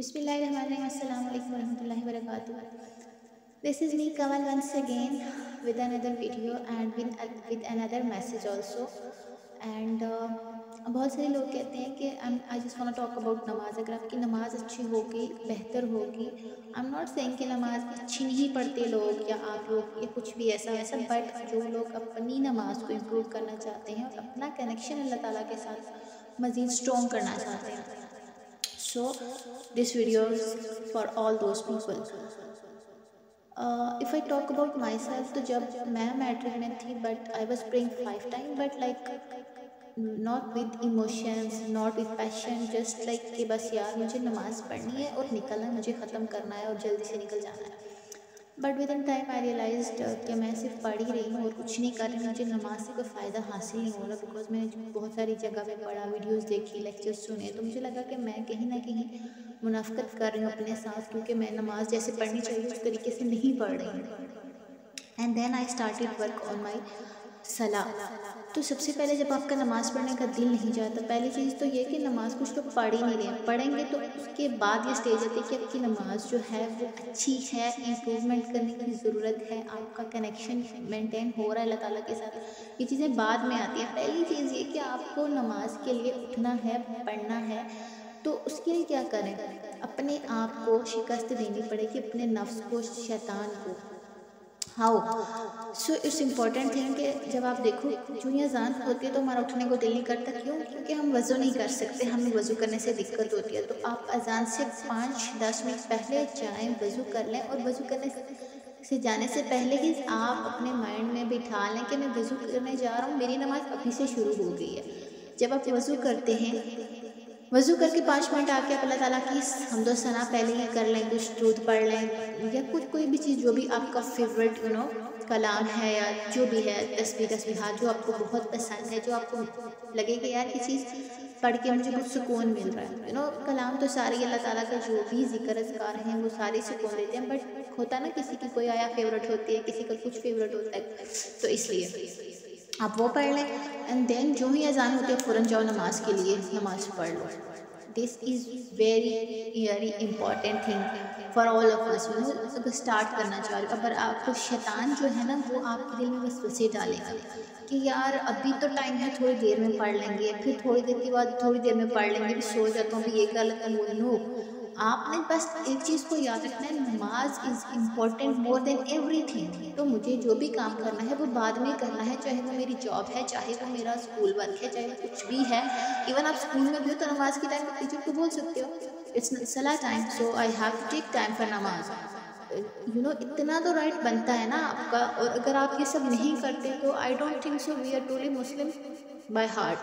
Bismillahirrahmanirrahim. Assalamualaikum warahmatullahi wabarakatuh. This is me Kamal once again with another video and with another message also. And बहुत सारे लोग कहते हैं कि I just want to talk about namaz. अगर आपकी नमाज अच्छी होगी, बेहतर होगी, आई एम नॉट सेइंग कि नमाज अच्छी नहीं पढ़ते लोग या आप लोग या कुछ भी ऐसा वैसा, बट जो लोग अपनी नमाज को इम्प्रूव करना चाहते हैं और अपना कनेक्शन अल्लाह ताला के साथ मज़ीद स्ट्रॉन्ग करना चाहते हैं, so this video is for all those people. If I talk about myself, तो जब मैं मैट्रिक में थी, but I was praying 5 times, but like not with emotions, not with passion, just like कि बस यार मुझे नमाज़ पढ़नी है और निकलना है, मुझे ख़त्म करना है और जल्दी से निकल जाना है. But within time I realised कि मैं सिर्फ पढ़ ही रही हूँ और कुछ नहीं कर रही, मुझे नमाज से कोई फ़ायदा हासिल नहीं हो रहा. बिकॉज मैंने बहुत सारी जगह पे पढ़ा, वीडियोस देखी, लेक्चर्स सुने, तो मुझे लगा कि मैं कहीं ना कहीं मुनाफ़िक़त कर रही हूँ अपने साथ, क्योंकि मैं नमाज जैसे पढ़नी चाहिए उस तरीके से नहीं पढ़ रही हूँ. And then I started work on my salah. तो सबसे पहले जब आपका नमाज़ पढ़ने का दिल नहीं जाता, पहली चीज़ तो ये कि नमाज़ कुछ लोग पढ़ ही नहीं रहे हैं. पढ़ेंगे तो उसके बाद ये स्टेज आती है कि आपकी नमाज़ जो है वो अच्छी है, इम्प्रूवमेंट करने की ज़रूरत है, आपका कनेक्शन मेंटेन हो रहा है अल्लाह ताला के साथ. ये चीज़ें बाद में आती हैं. पहली चीज़ ये कि आपको नमाज के लिए उठना है, पढ़ना है, तो उसके लिए क्या करें? अपने आप को शिकस्त देनी पड़ेगी, अपने नफ्स को, शैतान को. How? So it's important thing कि जब आप देखो जो ये अज़ान होती है तो हमारा उठने को दिल नहीं करता. क्यों? क्योंकि हम वज़ू नहीं कर सकते, हमें वज़ू करने से दिक्कत होती है. तो आप अज़ान से 5-10 मिनट पहले जाएं, वज़ू कर लें, और वज़ू करने से जाने से पहले ही आप अपने माइंड में बिठा लें कि मैं वज़ू करने जा रहा हूँ, मेरी नमाज़ अभी से शुरू हो गई है. जब आप वज़ू करते हैं, वज़ू करके 5 मिनट आके आप अल्लाह ताला की हम्दो सना पहले ही कर लें, कुछ दूध पढ़ लें या कोई भी चीज़ जो भी आपका फेवरेट कलाम है या जो भी है, तस्बीहात जो आपको बहुत पसंद है, जो आपको लगे कि यार ये चीज़ पढ़ के मुझे बहुत सुकून मिल रहा है. कलाम तो सारे अल्लाह ताला का जो भी ज़िक्र अज़कार हैं वो सारे सुकून देते हैं. बट होता है ना, किसी की कोई आया फेवरेट होती है, किसी का कुछ फेवरेट होता है, तो इसलिए आप वो पढ़ लें. एंड देन जो ही अज़ान होती है फ़ौरन जाओ नमाज के लिए, नमाज पढ़ लो. This is very important thing for all of us. अगर स्टार्ट करना चाह रहे हो, अगर आपको शैतान जो है ना वो आपके दिल में वसवसे डालेगा कि यार अभी तो टाइम है, थोड़ी देर में पढ़ लेंगे, फिर थोड़ी देर के बाद थोड़ी देर में पढ़ लेंगे, फिर सो जाता हूँ, अभी ये कर लेता हूँ. नो, आपने बस एक चीज़ को याद रखना है, नमाज is important more than everything. तो मुझे जो भी काम करना है वो बाद में करना है, चाहे वो मेरी जॉब है, चाहे वो मेरा स्कूल वर्क है, चाहे वो कुछ भी है. इवन आप स्कूल में भी हो तो नमाज के टाइम टीचर को बोल सकते हो it's salah time, so I have to take time for namaz. इतना तो राइट बनता है ना आपका. और अगर आप ये सब नहीं करते तो I don't think so we are truly Muslim by heart.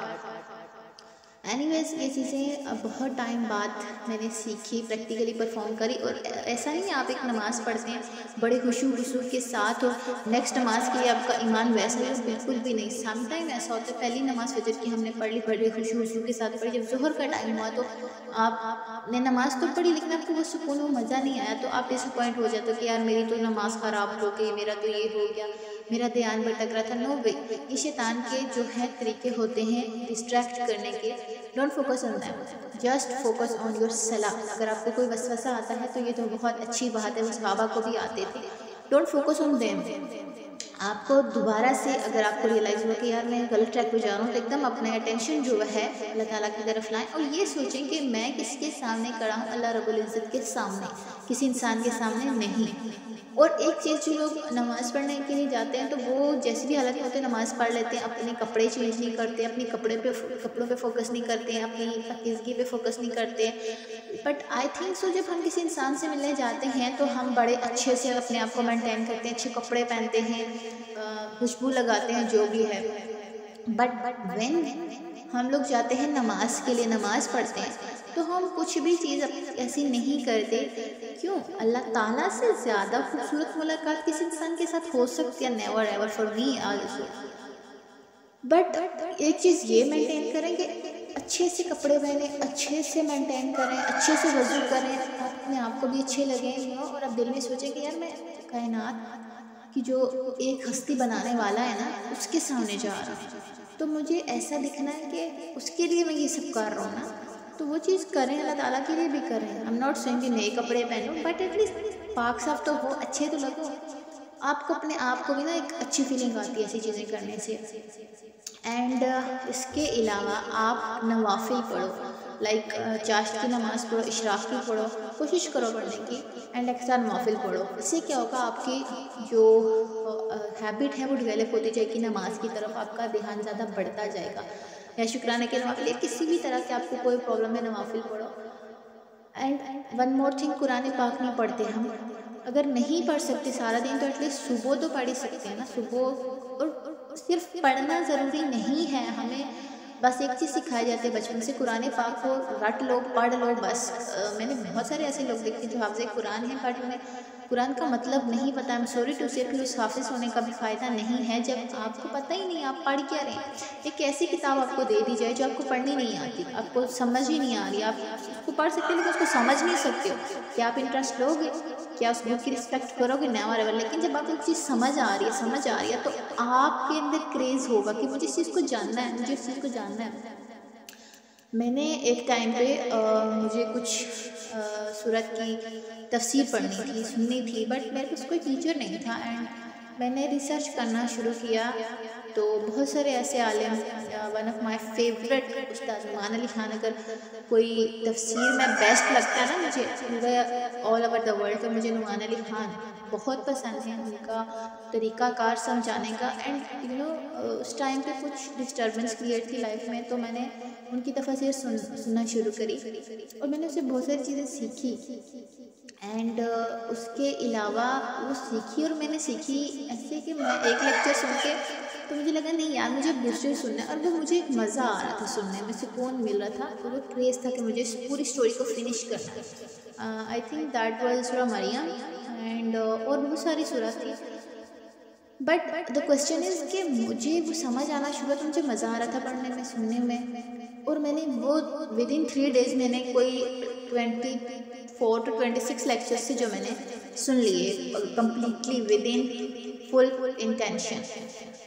Anyways, ये चीज़ें बहुत टाइम बाद मैंने सीखी, प्रैक्टिकली परफॉर्म करी. और ऐसा नहीं है आप एक नमाज़ पढ़ते हैं बड़े खुशू के साथ और नेक्स्ट नमाज के लिए आपका ईमान वैसा है, बिल्कुल भी नहीं. सम टाइम ऐसा होता है, पहली नमाज फजर की हमने पढ़ ली, बड़े खुशू के साथ पढ़ी, जब ज़ोहर का टाइम हुआ तो आपने नमाज तो पढ़ी लेकिन आपको वो सुकून, वो मज़ा नहीं आया, तो आप डिसअपॉइंट हो जाते हो कि यार मेरी तो नमाज ख़राब हो गई, मेरा तो ये हो गया, मेरा ध्यान भटक रहा था. नो वे, ये शैतान के जो है तरीके होते हैं डिस्ट्रैक्ट करने के. Don't focus on them, just focus on your सला. अगर आपको कोई वसवसा आता है तो ये तो बहुत अच्छी बात है, वो सहाबा को भी आते थे. Don't focus on them. आपको दोबारा से अगर आपको रियलाइज़ हुआ कि यार मैं गलत ट्रैक पे जा रहा हूँ, तो एकदम अपना अटेंशन जो है अल्लाह ताला की तरफ लाएं और ये सोचें कि मैं किसके सामने खड़ा हूँ, अल्लाह रब्बुल इज़्ज़त के सामने, किसी इंसान के सामने नहीं. और एक चीज़, जो लोग नमाज़ पढ़ने के लिए जाते हैं तो वो जैसे भी हालत में होते हैं नमाज़ पढ़ लेते हैं, अपने कपड़े चेंज नहीं करते, अपने कपड़ों पे फोकस नहीं करते हैं, अपनी पाकीज़गी पे फोकस नहीं करते हैं. बट आई थिंक सो जब हम किसी इंसान से मिलने जाते हैं तो हम बड़े अच्छे से अपने आप को मेंटेन करते हैं, अच्छे कपड़े पहनते हैं, खुशबू लगाते हैं, जो भी है. बट व्हेन हम लोग जाते हैं नमाज के लिए, नमाज़ पढ़ते हैं, तो हम कुछ भी चीज़ ऐसी नहीं करते. क्यों? अल्लाह ताला से ज़्यादा खूबसूरत मुलाकात किसी इंसान के साथ हो सकती है, never ever for me also. But एक चीज़ ये मेंटेन करेंगे, अच्छे से कपड़े पहने, अच्छे से मेंटेन करें, अच्छे से वज़ू करें, अपने आप को भी अच्छे लगें. और अब दिल में सोचें कि यार मैं कायनात की जो एक हस्ती बनाने वाला है ना, उसके सामने जा रहा हूँ, तो मुझे ऐसा दिखना है कि उसके लिए मैं ये सब कर रहा हूँ ना. تو وہ چیز کریں، اللہ تعالیٰ کے لیے بھی کریں. آئی ایم ناٹ سیئنگ کہ نئے کپڑے پہنو، بٹ ایٹ لیسٹ پاک صاف تو ہو، اچھے تو لگو. آپ کو اپنے آپ کو بھی نا ایک اچھی فیلنگ آتی ہے ایسی چیزیں کرنے سے. اینڈ اس کے علاوہ آپ نوافل پڑھو، لائک چاشت کی نماز پڑھو، اشراق کی پڑھو، کوشش کرو پڑھنے کی. اینڈ ایکسٹرا نوافل پڑھو. اس سے کیا ہوگا، آپ کی جو ہیبٹ ہے وہ ڈیولپ ہوتی جائے گی نماز کی طرف، آپ کا دھیان زیادہ بڑھتا جائے گا. یا شکرانے کے نوافل، یا کسی بھی طرح کے آپ کو کوئی پرابلم ہے، نوافل پڑھو. اینڈ ون مور تھنگ، قرآن پاک نہیں پڑھتے ہم. اگر نہیں پڑھ سکتے سارا دن تو ایٹ لیسٹ صبح تو پڑھ ہی سکتے ہیں نا. صبح اور صرف پڑھنا ضروری نہیں ہے، ہمیں بس ایک چیز سکھائی جاتی ہے بچپن سے، قرآن پاک کو رٹ لو، پڑھ لو بس. میں نے بہت سارے ایسے لوگ دیکھتے ہیں جو حافظ قرآن ہیں بٹ انہیں قرآن کا مطلب نہیں پتہ. ایم سوری ٹو سے، پھر اس حافظ ہونے کا بھی فائدہ نہیں ہے جب آپ کو پتہ ہی نہیں آپ پڑھ کیا رہے ہیں. ایک ایسی کتاب آپ کو دے دی جائے جو آپ کو پڑھنی نہیں آتی، آپ کو سمجھ ہی نہیں آ رہی، آپ اس کو پڑھ سکتے لیکن اس کو سمجھ نہیں سکتے ہو. کیا آپ انٹرسٹ لو گے؟ کیا اس بک کی رسپیکٹ کرو گے؟ Never ever. لیکن جب آپ کو ایک چیز سمجھ آ رہی ہے تو آپ کے اندر کریز ہوگا کہ مجھے اس چیز کو جاننا ہے، مجھے اس چیز کو جاننا ہے. میں نے ایک ٹائم پہ مجھے کچھ سورت کی تفسیر پڑھنی تھی، سننی تھی، بٹ میرے پاس کوئی ٹیچر نہیں تھا. اینڈ میں نے ریسرچ کرنا شروع کیا تو بہت سارے ایسے عالم، ون آف مائی فیوریٹ استاد نعمان علی خان، اگر کوئی تفسیر میں بیسٹ لگتا ہے نا مجھے آل اوور دا ورلڈ، تو مجھے نعمان علی خان بہت پسند ہیں. ان کا طریقہ کار سمجھانے کا. اینڈ اس ٹائم پہ کچھ ڈسٹربنس کریٹ تھی لائف میں، تو میں نے ان کی تفاسیر سننا شروع کری اور میں نے اسے بہت ساری چیزیں سیکھی. اینڈ اس کے علاوہ وہ سیکھی اور میں نے سیکھی ایسے کہ میں ایک لیکچر سن کے تو مجھے لگا نہیں یار مجھے دوسرے سننا ہے، اور وہ مجھے ایک مزہ آ رہا تھا سننے میں، سکون مل رہا تھا، اور وہ کریز تھا کہ مجھے اس پوری اسٹوری کو فنش کرنا ہے. آئی تھنک دیٹ واز سورہ مریم. اینڈ اور بہت ساری سورہ تھی، بٹ دا کوشچن از کہ مجھے وہ سمجھ آنا شروع تو مجھے مزہ آ رہا تھا پڑھنے میں، سننے میں. اور میں نے وہ ود ان 3 days میں نے کوئی 24 to 26 لیکچرز سے جو میں نے سن لیے completely with in full intention.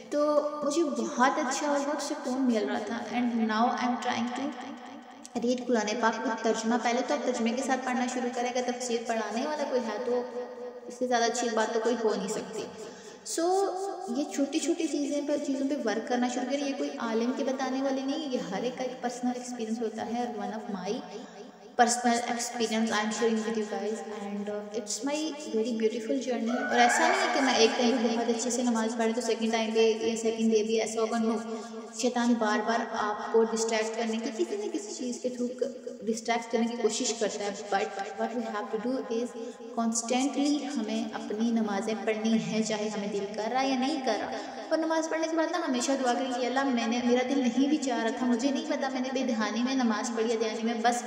تو مجھے بہت اچھا اور بہت سکون مل رہا تھا. And now I am trying to read قرآن پاک کا ترجمہ. پہلے تو آپ ترجمے کے ساتھ پڑھنا شروع کریں، اگر تفسیر پڑھانے والا کوئی ہے تو اس سے زیادہ اچھی بات تو کوئی ہو نہیں سکتی. سو یہ چھوٹی چھوٹی چیزوں پہ ورک کرنا شروع کریں. یہ کوئی عالم کے بتانے والے نہیں، یہ ہر ایک کا ایک پرسنل ایکسپیرینس ہوتا ہے. One of my personal experience I am sharing with you guys, and it's my very beautiful journey. اور ایسا نہیں ہے کہ میں ایک ٹائم بہت اچھے سے نماز پڑھے تو سیکنڈ ٹائم پہ یا سیکنڈ ڈے بھی ایسا ہوگا. نو، شیطان بار بار آپ کو ڈسٹریکٹ کرنے کی کسی نہ کسی چیز کے تھرو ڈسٹریکٹ کرنے کی کوشش کرتا ہے. But what we have to do is constantly ہمیں اپنی نمازیں پڑھنی ہیں، چاہے ہمیں دل کر رہا ہے یا نہیں کر رہا. اور نماز پڑھنے کے بعد نا ہمیشہ دعا کریں کہ اللہ میرا دل نہیں بھی چاہ رہا تھا، مجھے نہیں پتا، میں نے بے دہانی میں نماز پڑھی ہے دھیانی میں، بس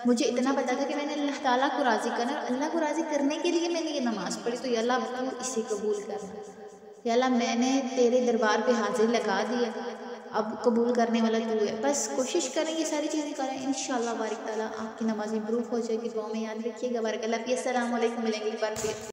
مجھے اتنا پتا تھا کہ میں نے اللہ تعالیٰ کو راضی کرنا، اور اللہ کو راضی کرنے کے لیے میں نے یہ نماز پڑھی. تو یا اللہ تو اسے قبول کرنا، یا اللہ میں نے تیرے دربار پہ حاضری لگا دی ہے، اب قبول کرنے والا تو ہے. بس کوشش کریں یہ ساری چیزیں کریں، انشاءاللہ بارک تعالیٰ آپ کی نماز امپروو ہو جائے گی. دعا میں یاد رکھیے گا. بارک اللہ. السلام علیکم. ملیں گے ایک بار پھر.